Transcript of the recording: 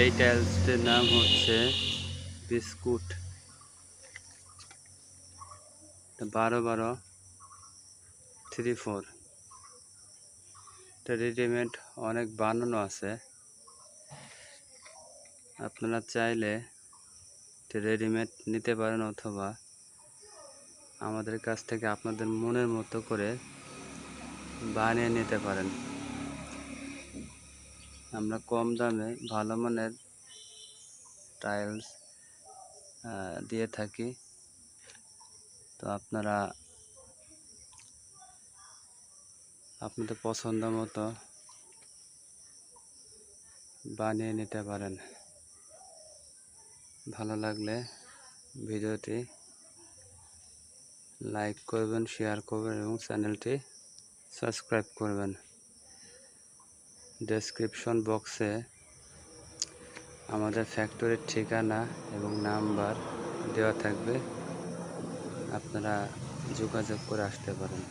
এই টাইলসটির নাম হচ্ছে বিস্কুট 12-12-3-4। এটা রেডিমেড অনেক বানানো আছে, আপনারা চাইলে রেডিমেড নিতে পারেন অথবা আমাদের কাছ থেকে আপনাদের মনের মতো করে বানিয়ে নিতে পারেন। আমরা কম দামে ভালো মানের টাইলস দিয়ে থাকি, তো আপনারা আপনাদের পছন্দ মতো বানিয়ে নিতে পারেন। ভালো লাগলে ভিডিওটি লাইক করবেন, শেয়ার করবেন এবং চ্যানেলটি সাবস্ক্রাইব করবেন। ডেসক্রিপশন বক্সে আমাদের ফ্যাক্টরির ঠিকানা এবং নাম্বার দেওয়া থাকবে, আপনারা যোগাযোগ করে আসতে পারেন।